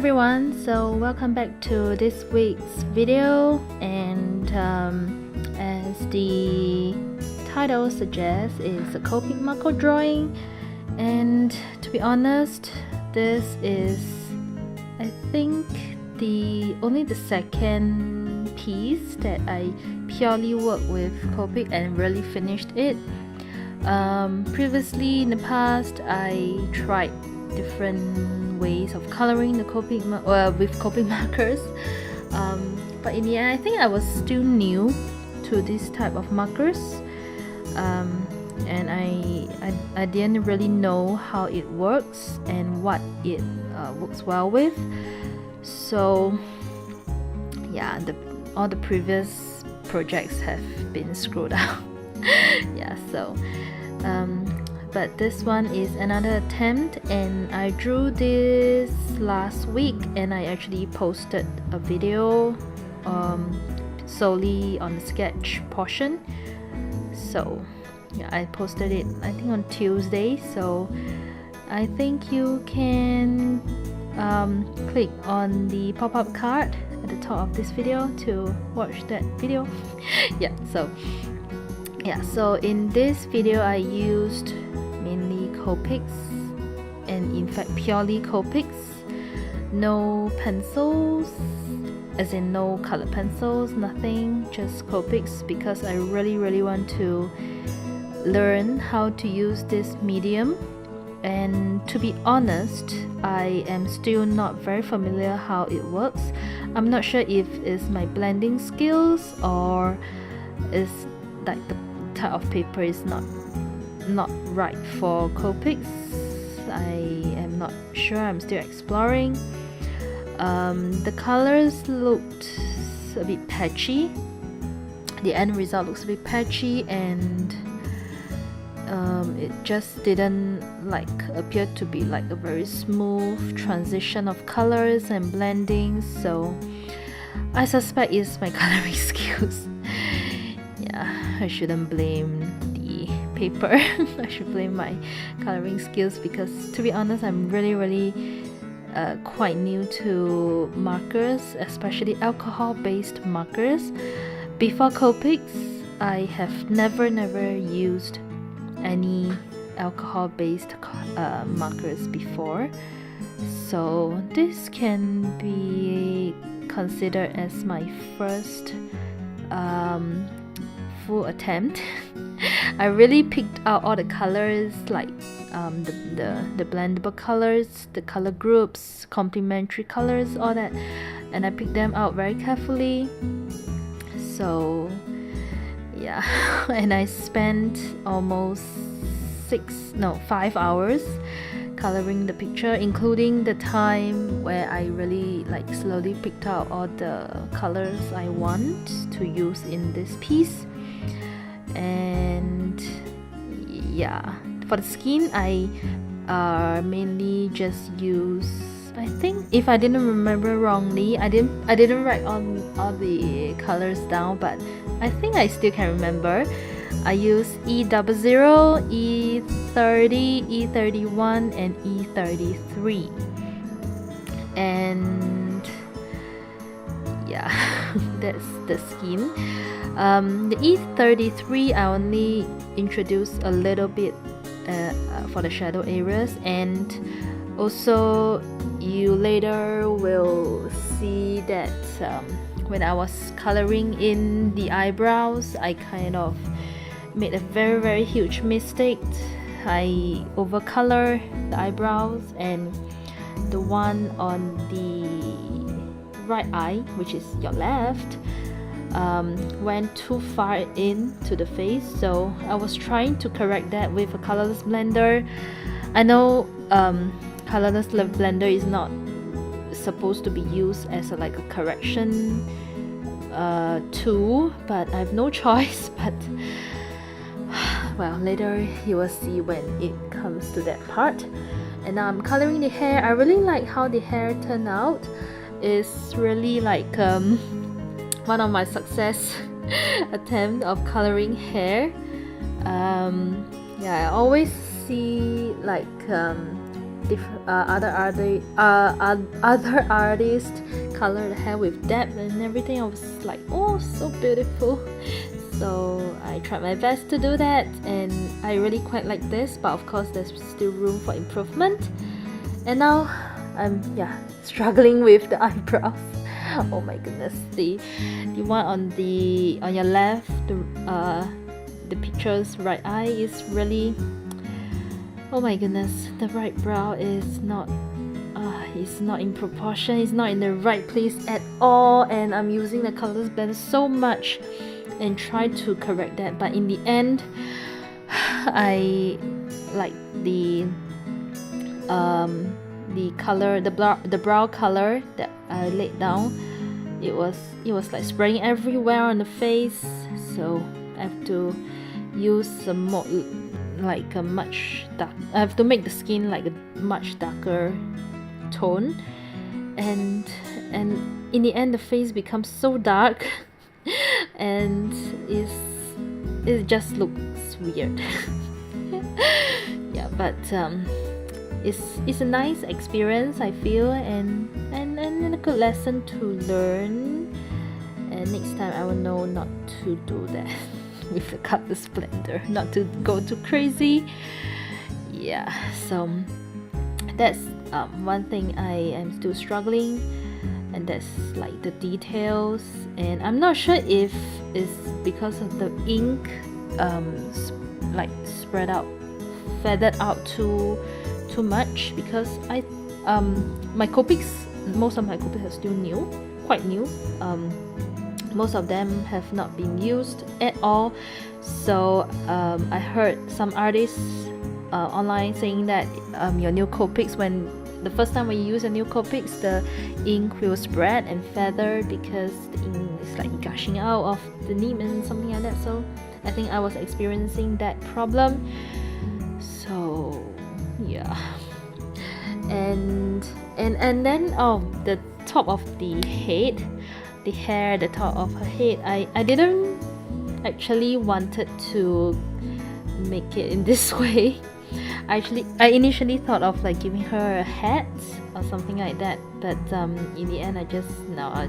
everyone, so welcome back to this week's video, and as the title suggests, it's a Copic Mako drawing. And to be honest, this is, I think, only the second piece that I purely worked with Copic and really finished it. Previously in the past, I tried different ways of coloring the Copic with Copic markers, but in the end I think I was still new to this type of markers, and I didn't really know how it works and what it works well with. So yeah, all the previous projects have been screwed up. Yeah, so but this one is another attempt, and I drew this last week and I actually posted a video solely on the sketch portion. So yeah, I posted it I think on Tuesday, so I think you can click on the pop-up card at the top of this video to watch that video. So in this video I used mainly Copics, and in fact purely Copics, no pencils, as in no color pencils, nothing, just Copics, because I really want to learn how to use this medium. And to be honest, I am still not very familiar how it works. I'm not sure if it's my blending skills or is like the type of paper is not right for Copics. I am not sure, I'm still exploring. The colors looked a bit patchy. The end result looks a bit patchy, and it just didn't appear to be like a very smooth transition of colors and blending. So I suspect it's my coloring skills. Yeah, I shouldn't blame the paper. I should blame my coloring skills, because to be honest, I'm really quite new to markers, especially alcohol-based markers. Before Copics, I have never used any alcohol-based markers before, so this can be considered as my first full attempt. I really picked out all the colors, like the blendable colors, the color groups, complementary colors, all that, and I picked them out very carefully. So yeah, and I spent almost 5 hours coloring the picture, including the time where I really slowly picked out all the colors I want to use in this piece. And yeah, for the skin, I mainly just use, I think, if I didn't remember wrongly, I didn't write all the colors down, but I think I still can remember. I use E00, E30, E31, and E33. And yeah, that's the skin. The E33 I only introduced a little bit for the shadow areas, and also you later will see that when I was coloring in the eyebrows, I kind of made a very huge mistake. I overcolor the eyebrows, and the one on the right eye, which is your left, went too far into the face. So I was trying to correct that with a colorless blender. I know colorless blender is not supposed to be used as a correction tool, but I have no choice. But well, later you will see when it comes to that part. And now I'm coloring the hair. I really like how the hair turned out. It's really one of my success attempt of coloring hair. Yeah, I always see other artists color the hair with depth and everything. I was like, oh, so beautiful. So I tried my best to do that, and I really quite like this, but of course there's still room for improvement. And now I'm struggling with the eyebrows. Oh my goodness, the one on your left, the picture's right eye is really, oh my goodness, the right brow is not in proportion. It's not in the right place at all, and I'm using the colors blender so much and try to correct that, but in the end I like the color, the brow color that I laid down. It was like spreading everywhere on the face, so I have to use some more, like a much dark. I have to make the skin like a much darker tone, and in the end the face becomes so dark and it just looks weird. Yeah, but it's a nice experience, I feel, and a good lesson to learn, and next time I will know not to do that with the colors blender, not to go too crazy. Yeah, so that's one thing I am still struggling, and that's like the details, and I'm not sure if it's because of the ink like spread out, feathered out too much, because my Copics, most of my Copics are still new, quite new. Most of them have not been used at all, so I heard some artists online saying that your new Copics, when the first time when you use a new Copics, the ink will spread and feather because the ink is like gushing out of the nib and something like that. So I think I was experiencing that problem. So yeah, and then the top of the head, the hair, the top of her head, I didn't actually wanted to make it in this way. I initially thought of like giving her a hat or something like that, but in the end I'll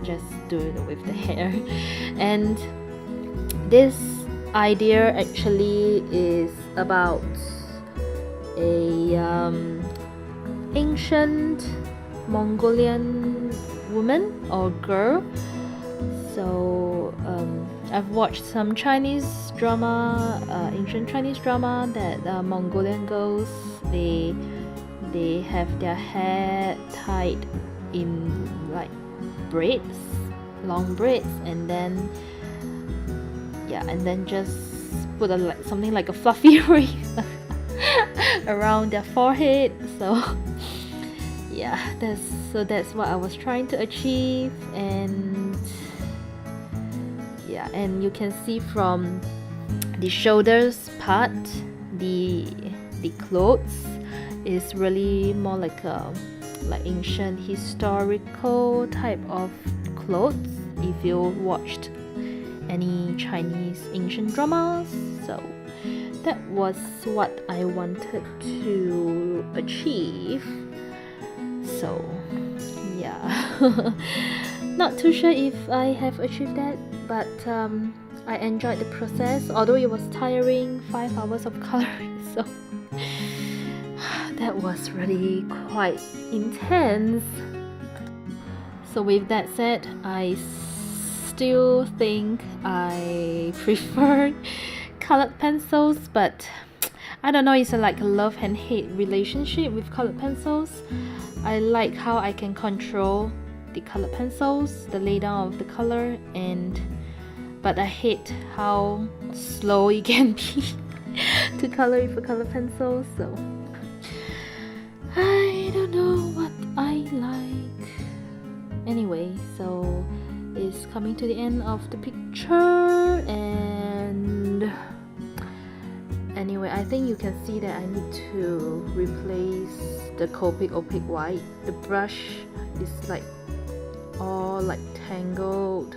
just do it with the hair. And this idea actually is about a ancient Mongolian woman or girl. So I've watched some Chinese drama, ancient Chinese drama, that Mongolian girls, they have their hair tied in like braids, long braids, and then just put something like a fluffy ring around their forehead. So yeah, that's what I was trying to achieve. And yeah, and you can see from the shoulders part, the clothes is really more like ancient historical type of clothes, if you watched any Chinese ancient dramas. So that was what I wanted to achieve. So yeah, not too sure if I have achieved that, but I enjoyed the process, although it was tiring, 5 hours of coloring. So that was really quite intense. So with that said, I still think I prefer colored pencils, but I don't know, it's like a love and hate relationship with colored pencils. I like how I can control the colored pencils, the laydown of the color, but I hate how slow it can be to color with a colored pencil. So I don't know what I like. Anyway, so it's coming to the end of the picture, and anyway, I think you can see that I need to replace the Copic opaque white. The brush is like all like tangled,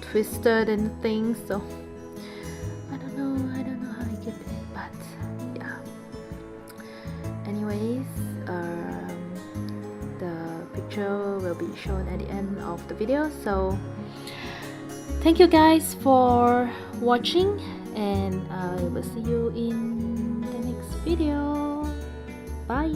twisted and things, so I don't know how I get it, but yeah. Anyways, be shown at the end of the video. So thank you guys for watching, and I will see you in the next video. Bye.